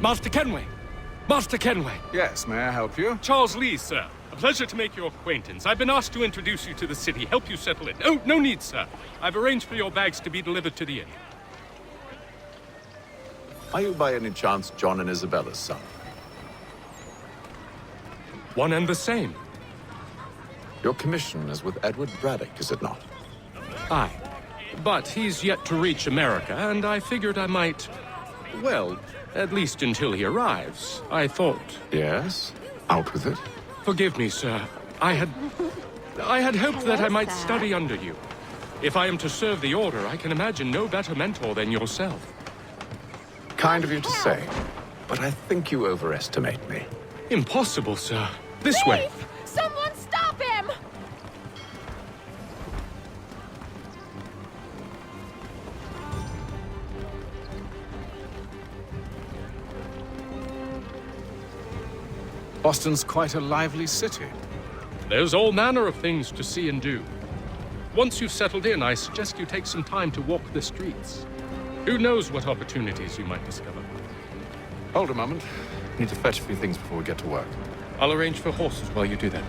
Master Kenway! Master Kenway! Yes, may I help you? Charles Lee, sir. A pleasure to make your acquaintance. I've been asked to introduce you to the city, help you settle in. Oh, no need, sir. I've arranged for your bags to be delivered to the inn. Are you by any chance John and Isabella's son? One and the same. Your commission is with Edward Braddock, is it not? Aye. But he's yet to reach America, and I figured I might... Well, at least until he arrives, I thought. Yes? Out with it. Forgive me, sir. I had hoped that I might study under you. If I am to serve the Order, I can imagine no better mentor than yourself. Kind of you to say, but I think you overestimate me. Impossible, sir. This way. Someone stop him! Boston's quite a lively city. There's all manner of things to see and do. Once you've settled in, I suggest you take some time to walk the streets. Who knows what opportunities you might discover. Hold a moment. Need to fetch a few things before we get to work. I'll arrange for horses while you do that.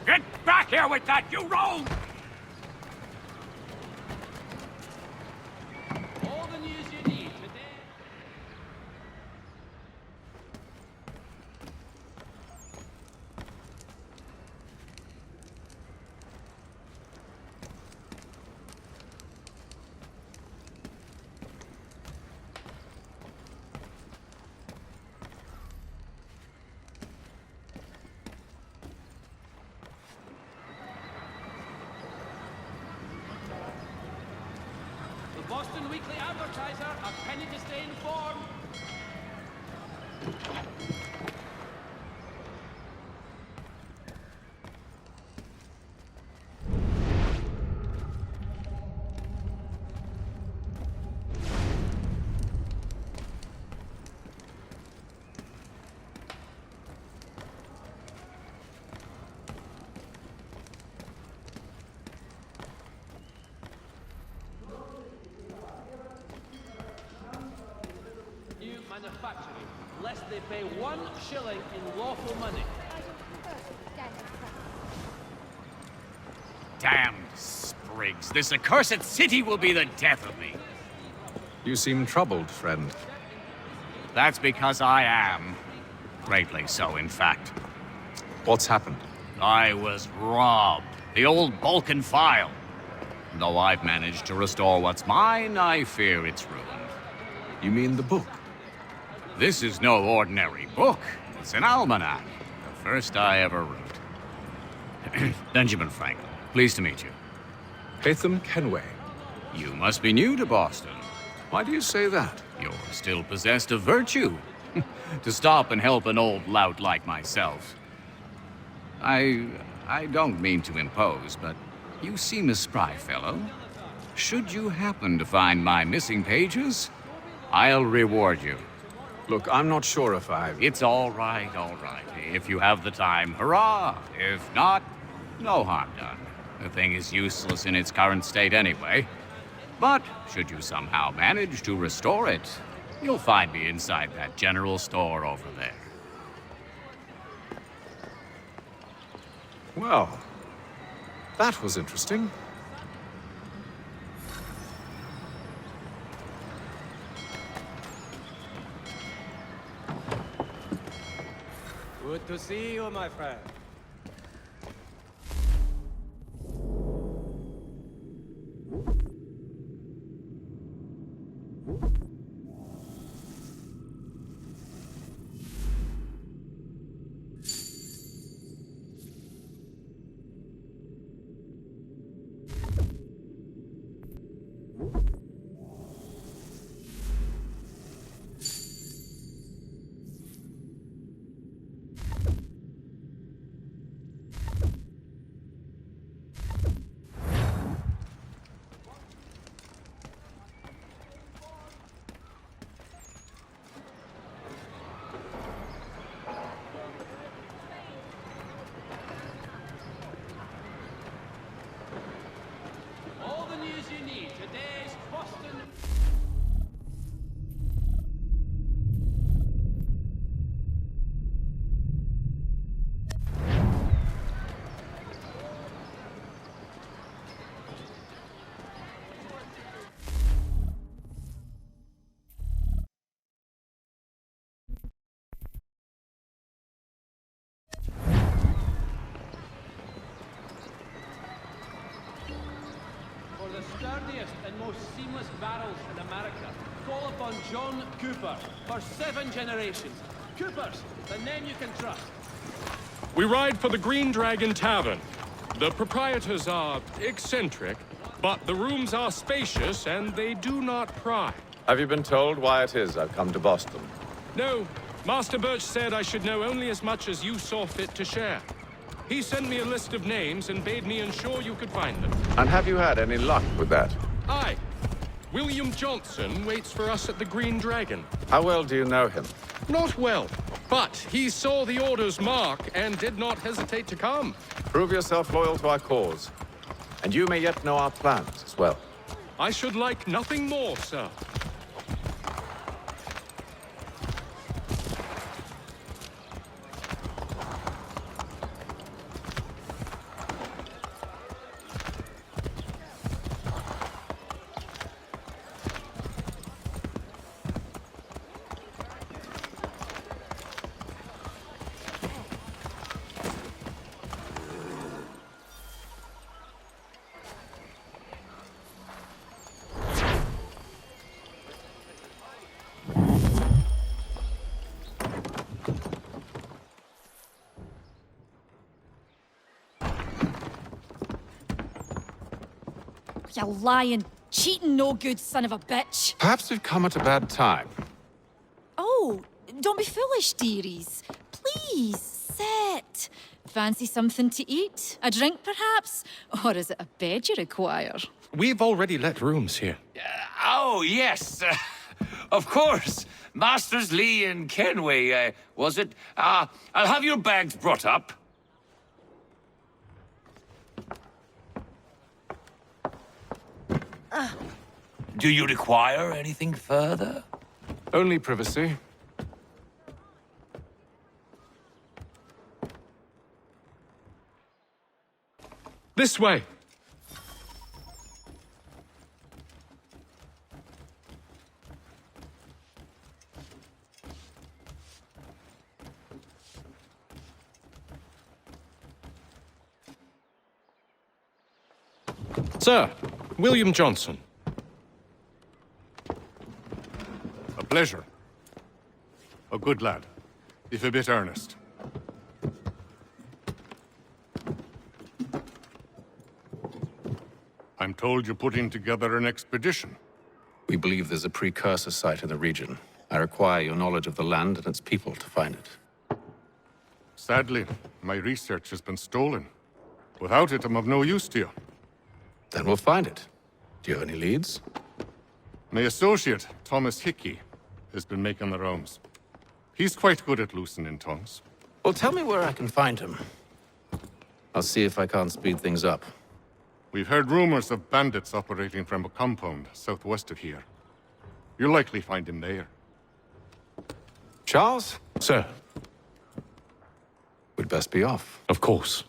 Get back here with that, you rogue! All the news you need today. Boston Weekly Advertiser, a penny to stay informed. Manufacturing, lest they pay 1 shilling in lawful money. Damned sprigs. This accursed city will be the death of me. You seem troubled, friend. That's because I am. Greatly so, in fact. What's happened? I was robbed. The old Balkan file. Though I've managed to restore what's mine, I fear it's ruined. You mean the book? This is no ordinary book. It's an almanac. The first I ever wrote. Benjamin Franklin, pleased to meet you. Haytham Kenway. You must be new to Boston. Why do you say that? You're still possessed of virtue. To stop and help an old lout like myself. I don't mean to impose, but you seem a spry fellow. Should you happen to find my missing pages, I'll reward you. Look, I'm not sure if I... It's all right, all right. If you have the time, hurrah! If not, no harm done. The thing is useless in its current state anyway. But should you somehow manage to restore it, you'll find me inside that general store over there. Well, that was interesting. Good to see you, my friend. famous battles in America, call upon John Cooper for 7 generations. Coopers, the name you can trust. We ride for the Green Dragon Tavern. The proprietors are eccentric, but the rooms are spacious and they do not pry. Have you been told why it is I've come to Boston? No, Master Birch said I should know only as much as you saw fit to share. He sent me a list of names and bade me ensure you could find them. And have you had any luck with that? Aye. William Johnson waits for us at the Green Dragon. How well do you know him? Not well, but he saw the order's mark and did not hesitate to come. Prove yourself loyal to our cause. And you may yet know our plans as well. I should like nothing more, sir. You lying, cheating, no good son of a bitch. Perhaps we've come at a bad time. Oh, don't be foolish, dearies. Please, sit. Fancy something to eat? A drink, perhaps? Or is it a bed you require? We've already let rooms here. Oh, yes. Of course. Masters Lee and Kenway, was it? I'll have your bags brought up. Do you require anything further? Only privacy. This way. Sir, William Johnson. A pleasure. A good lad, if a bit earnest. I'm told you're putting together an expedition. We believe there's a precursor site in the region. I require your knowledge of the land and its people to find it. Sadly, my research has been stolen. Without it, I'm of no use to you. Then we'll find it. Do you have any leads? My associate, Thomas Hickey, has been making the rounds. He's quite good at loosening tongues. Well, tell me where I can find him. I'll see if I can't speed things up. We've heard rumors of bandits operating from a compound southwest of here. You'll likely find him there. Charles? Sir, We'd best be off. of course.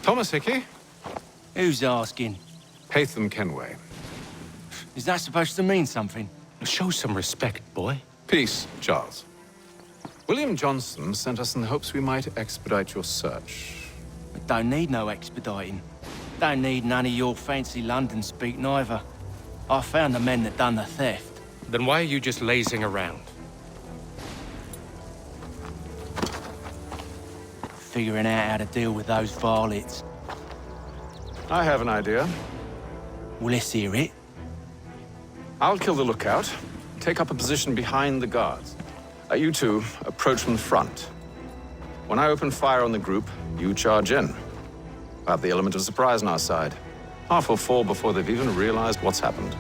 Thomas Hickey? Who's asking? Haytham Kenway. Is that supposed to mean something? Show some respect, boy. Peace, Charles. William Johnson sent us in the hopes we might expedite your search. I don't need no expediting. Don't need none of your fancy London speak neither. I found the men that done the theft. Then why are you just lazing around? Figuring out how to deal with those varlets. I have an idea. Well, let's hear it. I'll kill the lookout, take up a position behind the guards. You two approach from the front. When I open fire on the group, you charge in. We'll have the element of surprise on our side. Half will fall before they've even realized what's happened.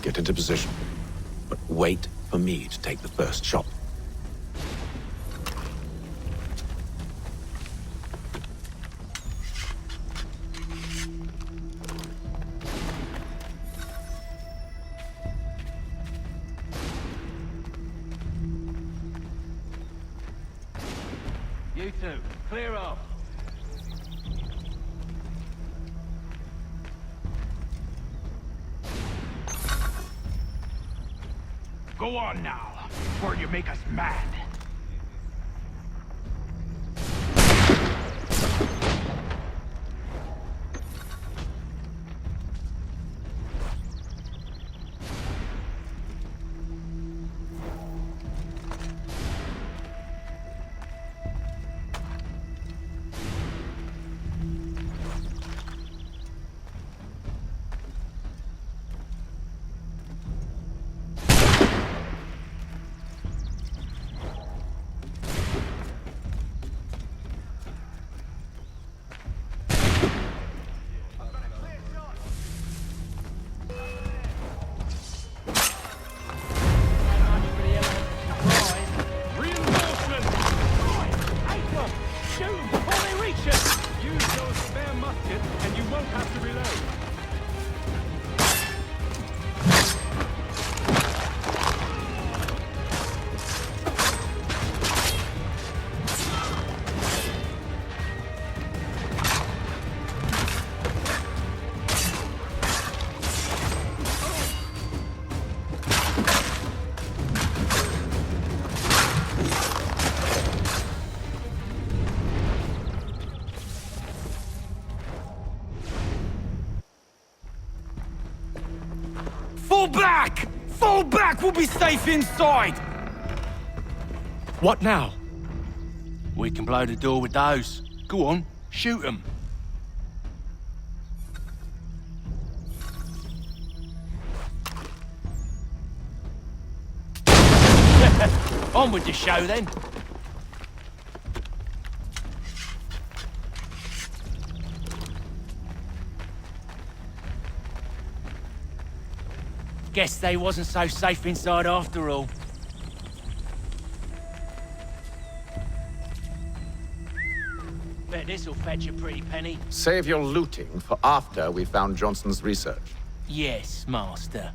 Get into position, but wait for me to take the first shot. You two, clear off. Go on now, before you make us mad. Fall back! Fall back! We'll be safe inside! What now? We can blow the door with those. Go on, shoot them. On with the show then. Guess they wasn't so safe inside after all. Bet this'll fetch a pretty penny. Save your looting for after we found Johnson's research. Yes, Master.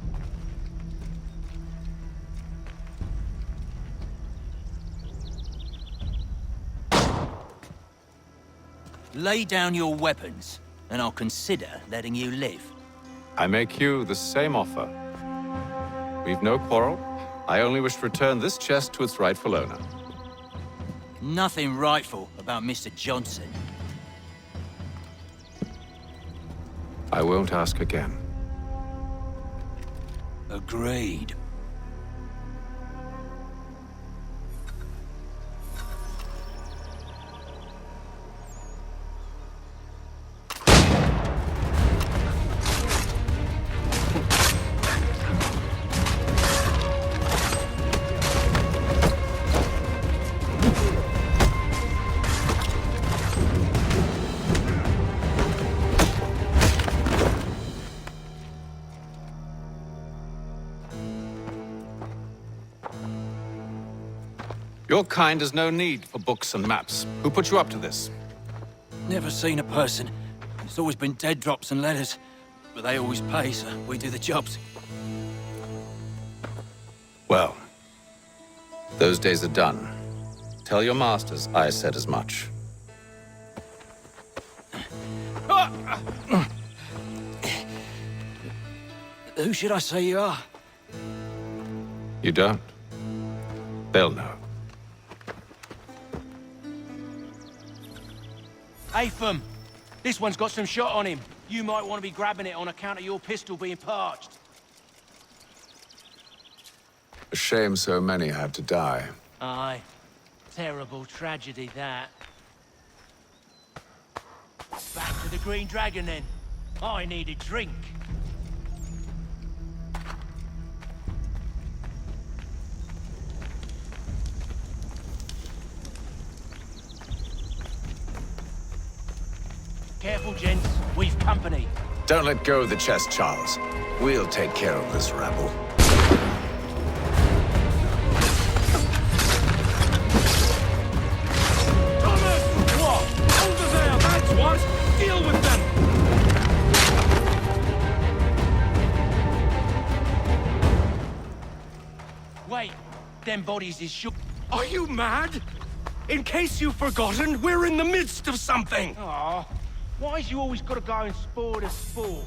Lay down your weapons, and I'll consider letting you live. I make you the same offer. We've no quarrel. I only wish to return this chest to its rightful owner. Nothing rightful about Mr. Johnson. I won't ask again. Agreed. Your kind has no need for books and maps. Who put you up to this? Never seen a person. It's always been dead drops and letters. But they always pay, so we do the jobs. Well, those days are done. Tell your masters I said as much. Who should I say you are? You don't? They'll know. Atham, this one's got some shot on him. You might want to be grabbing it on account of your pistol being parched. A shame so many had to die. Aye. Terrible tragedy, that. Back to the Green Dragon, then. I need a drink. Careful, gents. We've company. Don't let go of the chest, Charles. We'll take care of this rabble. Thomas! What? Over there, that's what! Deal with them! Wait, them bodies is shook. Are you mad? In case you've forgotten, we're in the midst of something! Aw, why's you always gotta go and spoil the sport?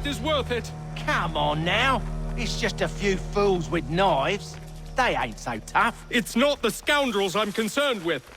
Is worth it. Come on now. It's just a few fools with knives. They ain't so tough. It's not the scoundrels I'm concerned with.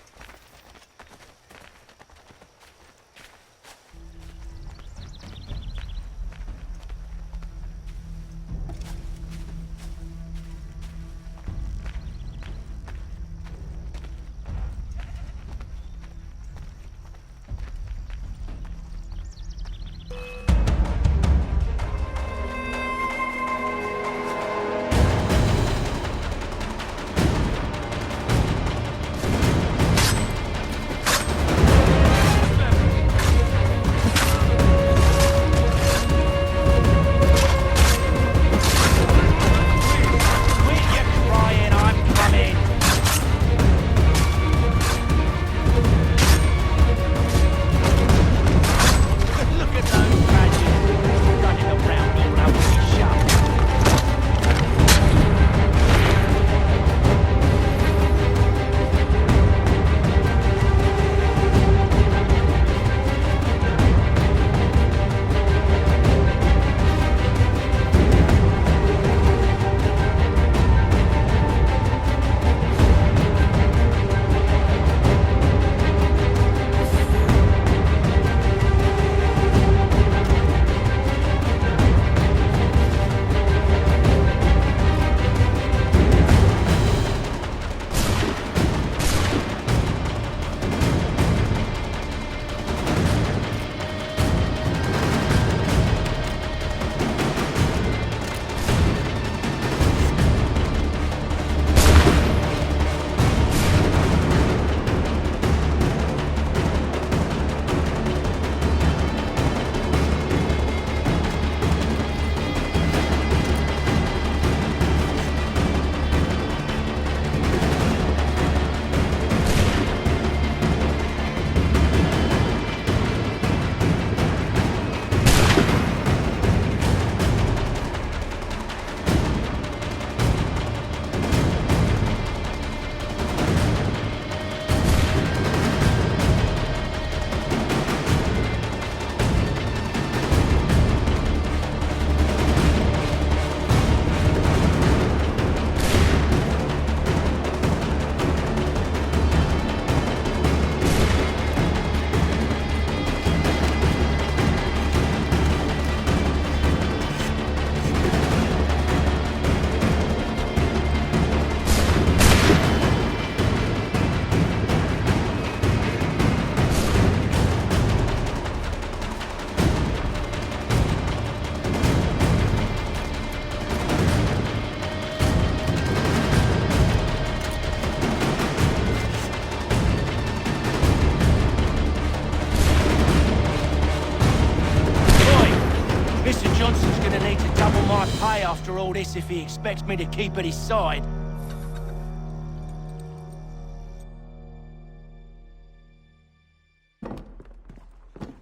pay after all this if he expects me to keep at his side.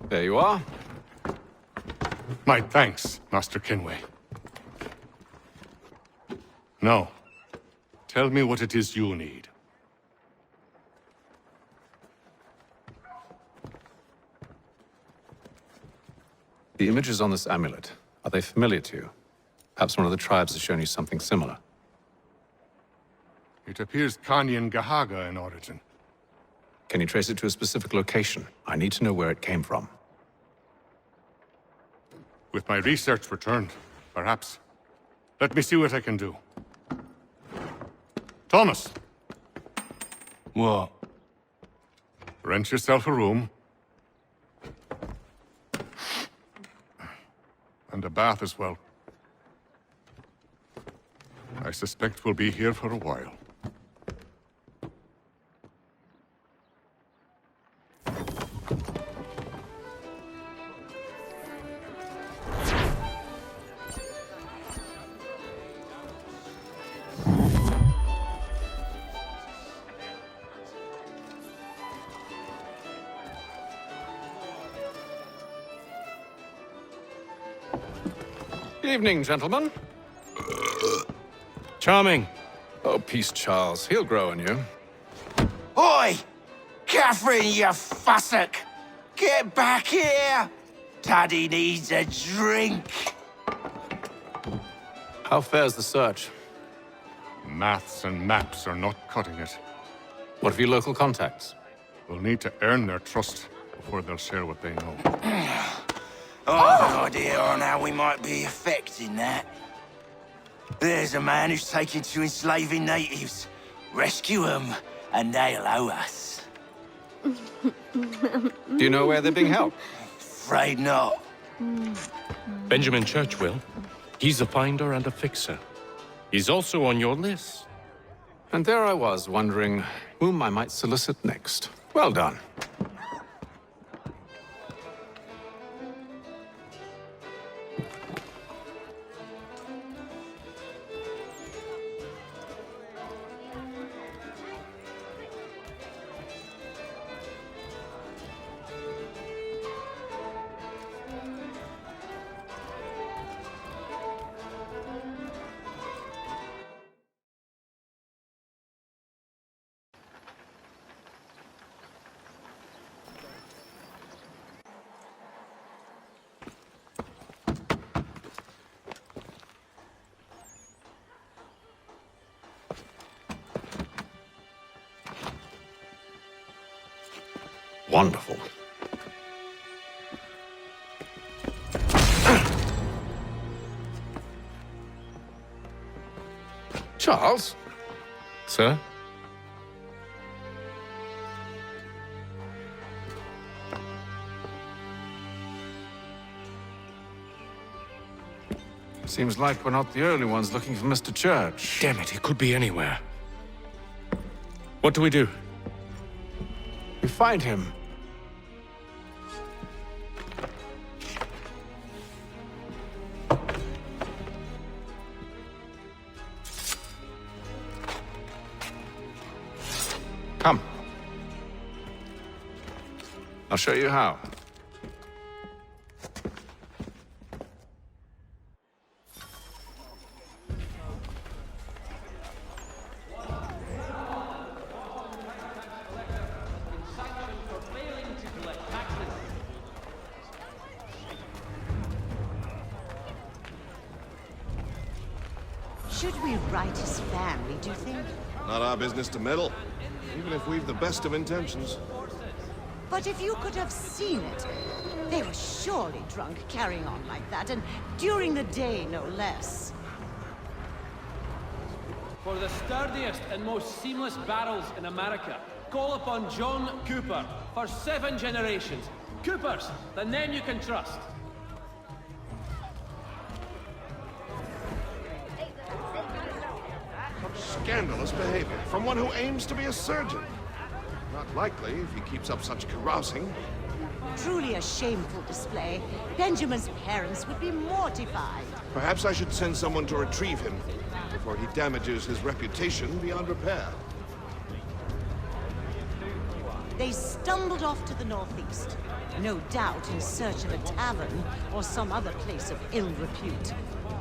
There you are. My thanks, Master Kenway. Now, tell me what it is you need. The images on this amulet, are they familiar to you? Perhaps one of the tribes has shown you something similar. It appears Kanyan Gahaga in origin. Can you trace it to a specific location? I need to know where it came from. With my research returned, perhaps. Let me see what I can do. Thomas! What? Rent yourself a room. And a bath as well. I suspect we'll be here for a while. Evening, gentlemen. Charming. Oh, peace, Charles. He'll grow on you. Oi! Catherine, you fussock! Get back here! Daddy needs a drink! How fares the search? Maths and maps are not cutting it. What of your local contacts? We'll need to earn their trust before they'll share what they know. I have an idea on how we might be affecting that. There's a man who's taken to enslaving natives. Rescue them, and they'll owe us. Do you know where they're being held? Afraid not. Benjamin Church will. He's a finder and a fixer. He's also on your list. And there I was, wondering whom I might solicit next. Well done. Wonderful. Charles? Sir? Seems like we're not the only ones looking for Mr. Church. Damn it, he could be anywhere. What do we do? We find him. Come. I'll show you how. Should we write his family, do you think? Not our business to meddle, even if we've the best of intentions. But if you could have seen it, they were surely drunk carrying on like that, and during the day, no less. For the sturdiest and most seamless barrels in America, call upon John Cooper for 7 generations. Coopers, the name you can trust. Scandalous behavior from one who aims to be a surgeon. Not likely if he keeps up such carousing. Truly a shameful display. Benjamin's parents would be mortified. Perhaps I should send someone to retrieve him before he damages his reputation beyond repair. They stumbled off to the northeast, no doubt in search of a tavern or some other place of ill repute.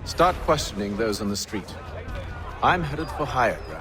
Start questioning those on the street. I'm headed for higher ground.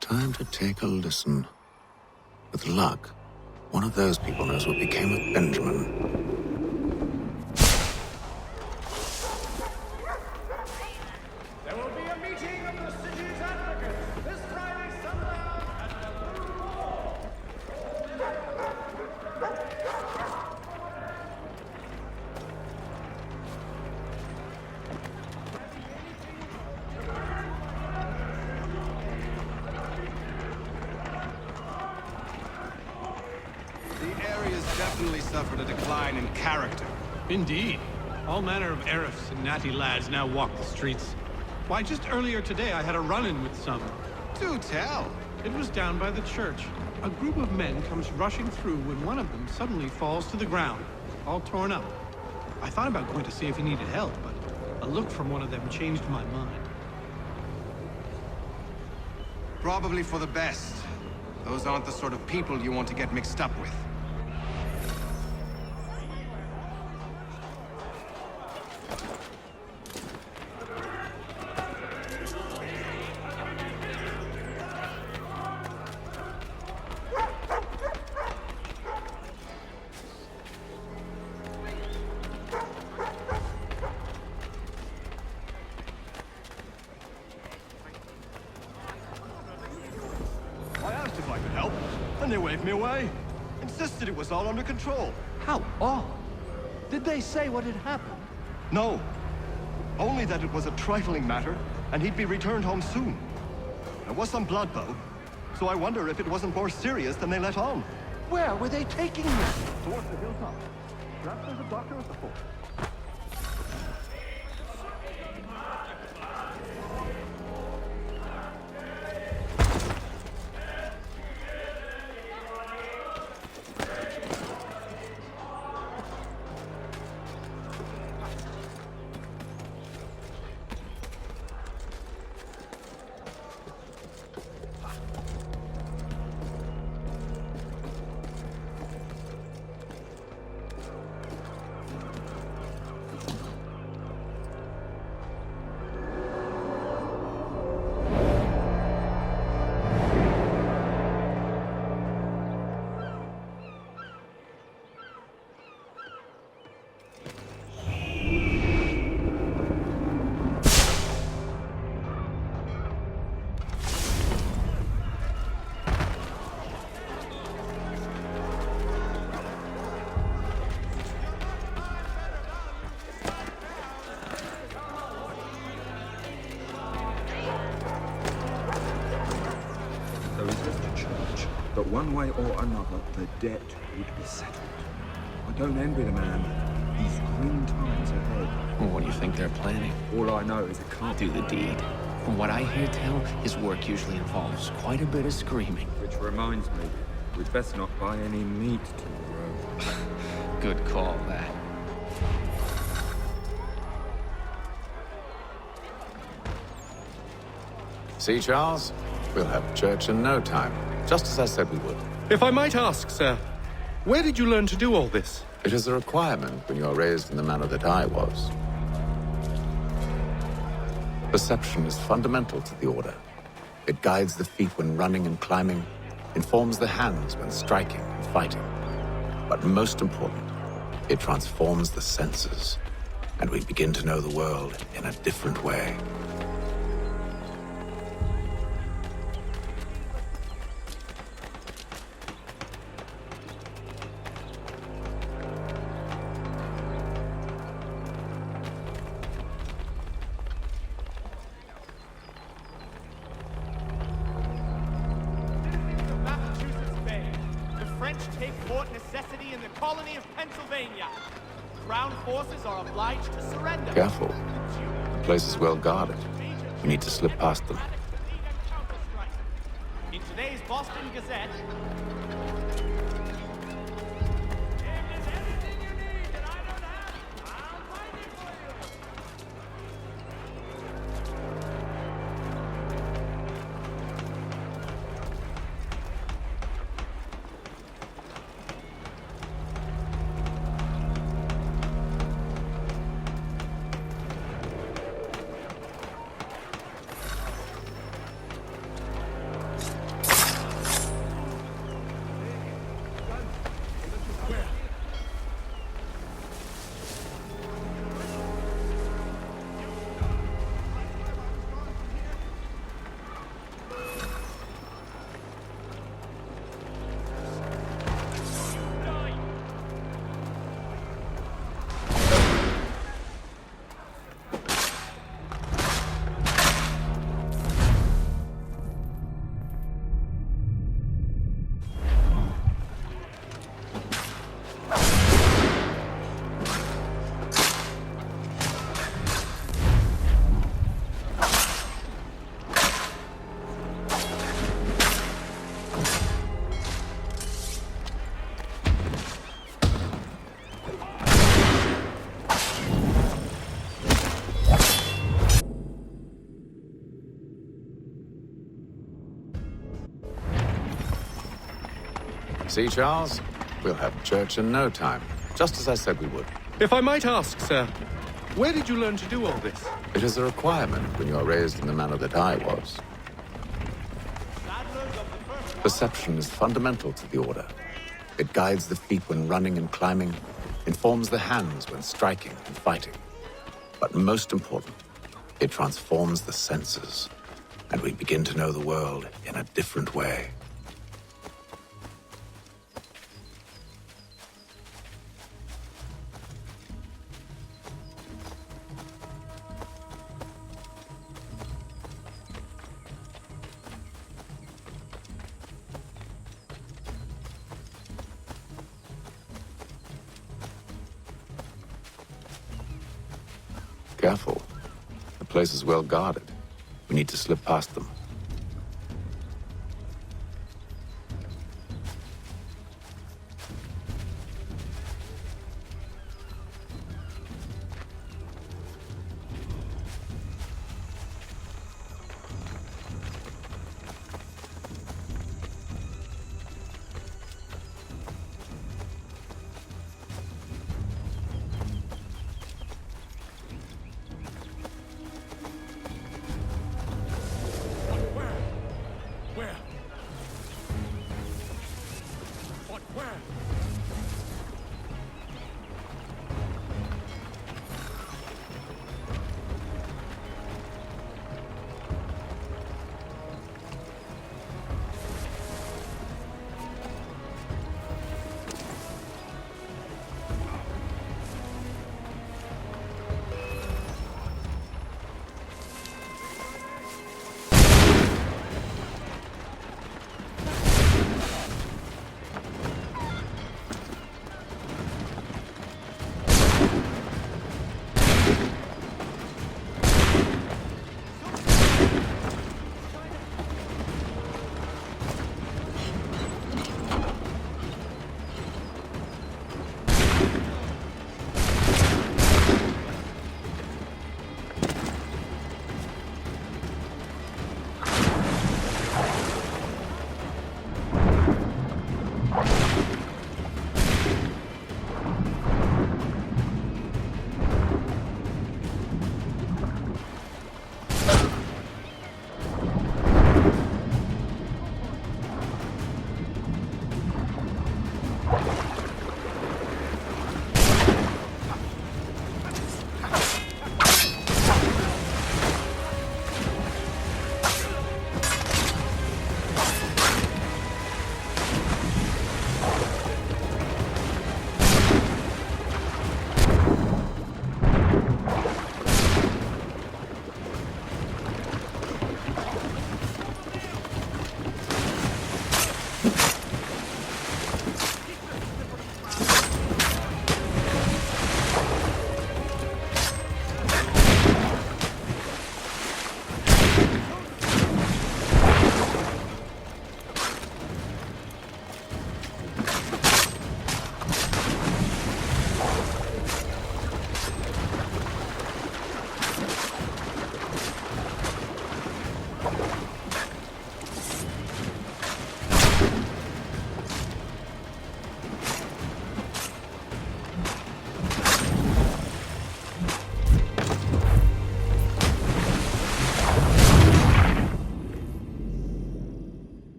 Time to take a listen. With luck, one of those people knows what became of Benjamin. There will be a meeting of the city's advocates this Friday sundown at the Blue Hall. The area's definitely suffered a decline in character. Indeed. All manner of Arifs and natty lads now walk the streets. Why, just earlier today I had a run-in with some. Do tell. It was down by the church. A group of men comes rushing through when one of them suddenly falls to the ground, all torn up. I thought about going to see if he needed help, but a look from one of them changed my mind. Probably for the best. Those aren't the sort of people you want to get mixed up with. I asked if I could help, and they waved me away. Insisted it was all under control. How odd. Did they say what had happened? No. Only that it was a trifling matter, and he'd be returned home soon. There was some blood, though, so I wonder if it wasn't more serious than they let on. Where were they taking me? Towards the hilltop. Perhaps there's a doctor at the fort. But one way or another, the debt would be settled. I don't envy the man. He's grim times ahead. Well, what do you think they're planning? All I know is it can't Do the deed. From what I hear tell, his work usually involves quite a bit of screaming. Which reminds me, we'd best not buy any meat tomorrow. Good call, that. See, Charles? We'll have church in no time, just as I said we would. If I might ask, sir, where did you learn to do all this? It is a requirement when you are raised in the manner that I was. Perception is fundamental to the Order. It guides the feet when running and climbing, informs the hands when striking and fighting. But most important, it transforms the senses, and we begin to know the world in a different way. Careful. The place is well guarded. We need to slip past them. In today's Boston Gazette, See, Charles? We'll have church in no time, just as I said we would. If I might ask, sir, where did you learn to do all this? It is a requirement when you are raised in the manner that I was. Perception is fundamental to the Order. It guides the feet when running and climbing, informs the hands when striking and fighting. But most important, it transforms the senses, and we begin to know the world in a different way. Careful. The place is well guarded. We need to slip past them.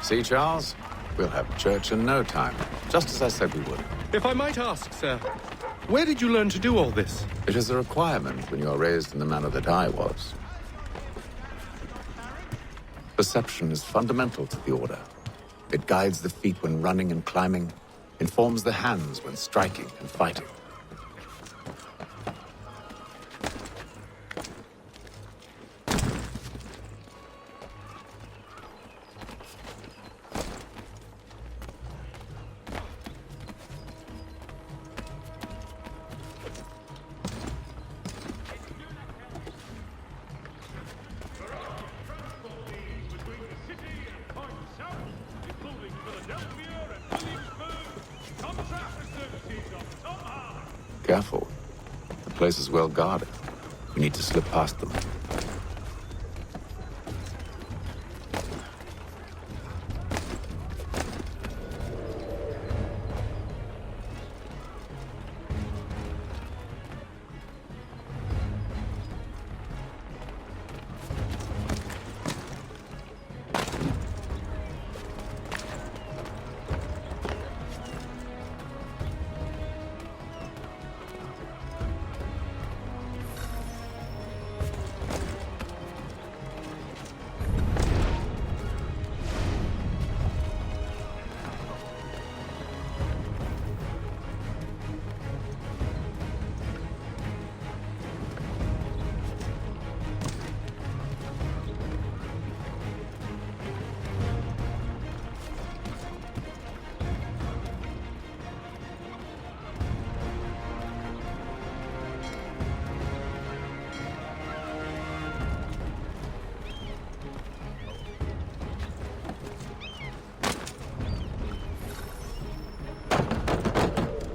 See, Charles? We'll have church in no time, just as I said we would. If I might ask, sir, where did you learn to do all this? It is a requirement when you are raised in the manner that I was. Perception is fundamental to the Order. It guides the feet when running and climbing, informs the hands when striking and fighting. Careful. The place is well guarded. We need to slip past them.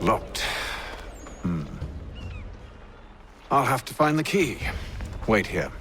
Locked. I'll have to find the key. Wait here.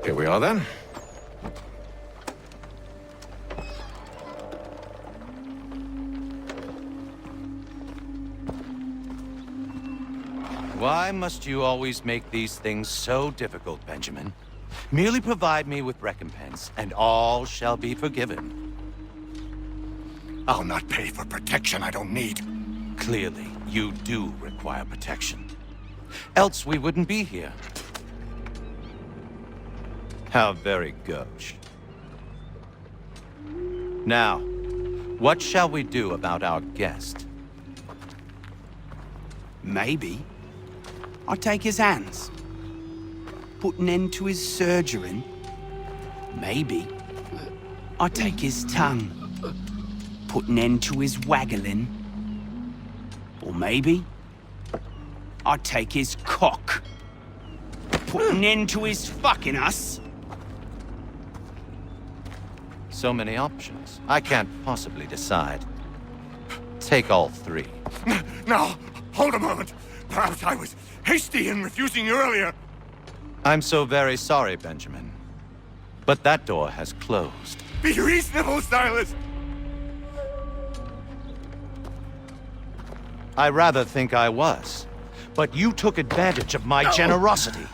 Here we are then. Why must you always make these things so difficult, Benjamin? Merely provide me with recompense, and all shall be forgiven. I'll not pay for protection I don't need. Clearly, you do require protection. Else we wouldn't be here. How very gauche. Now, what shall we do about our guest? Maybe. I'll take his hands. put an end to his surgering. Maybe I take his tongue, put an end to his waggling. Or maybe I take his cock, put an end to his fucking us. So many options. I can't possibly decide. Take all three. Now, hold a moment. Perhaps I was hasty in refusing you earlier. I'm so very sorry, Benjamin. But that door has closed. Be reasonable, Silas. I rather think I was. But you took advantage of my generosity.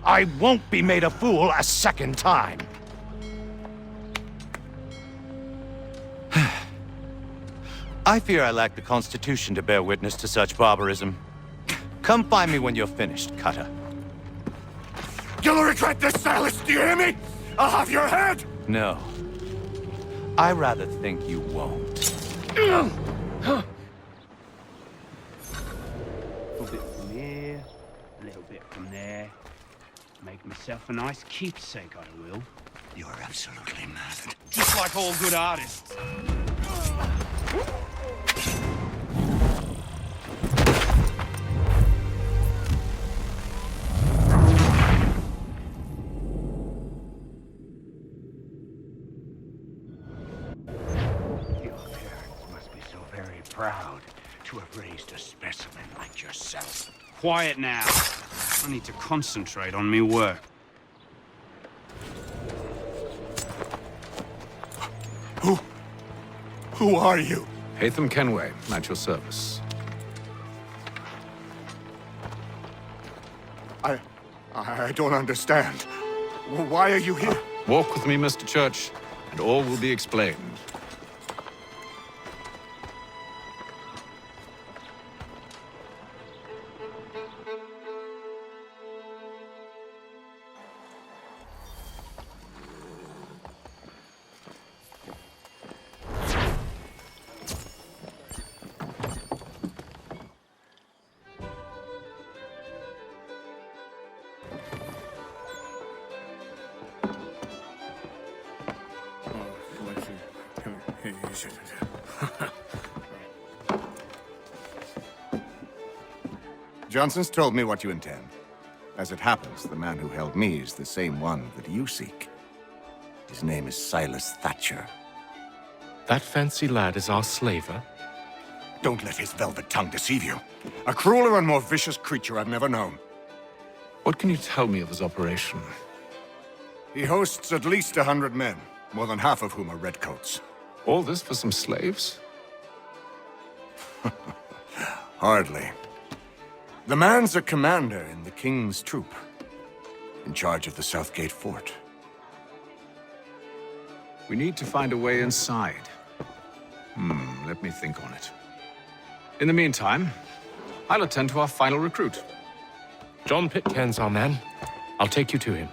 I won't be made a fool a second time. I fear I lack the constitution to bear witness to such barbarism. Come find me when you're finished, Cutter. You'll regret this, Silas. Do you hear me? I'll have your head. No. I rather think you won't. A little bit from here, a little bit from there. Make myself a nice keepsake, I will. You're absolutely mad. Just like all good artists. Proud to have raised a specimen like yourself. Quiet now. I need to concentrate on me work. Who are you? Hatham Kenway, at your service. I don't understand. Why are you here? Walk with me, Mr. Church, and all will be explained. Johnson's told me what you intend. As it happens, the man who held me is the same one that you seek. His name is Silas Thatcher. That fancy lad is our slaver? Don't let his velvet tongue deceive you. A crueler and more vicious creature I've never known. What can you tell me of his operation? He hosts at least 100 men, more than half of whom are redcoats. All this for some slaves? Hardly. The man's a commander in the King's troop, in charge of the Southgate Fort. We need to find a way inside. Let me think on it. In the meantime, I'll attend to our final recruit. John Pitcairn's our man. I'll take you to him.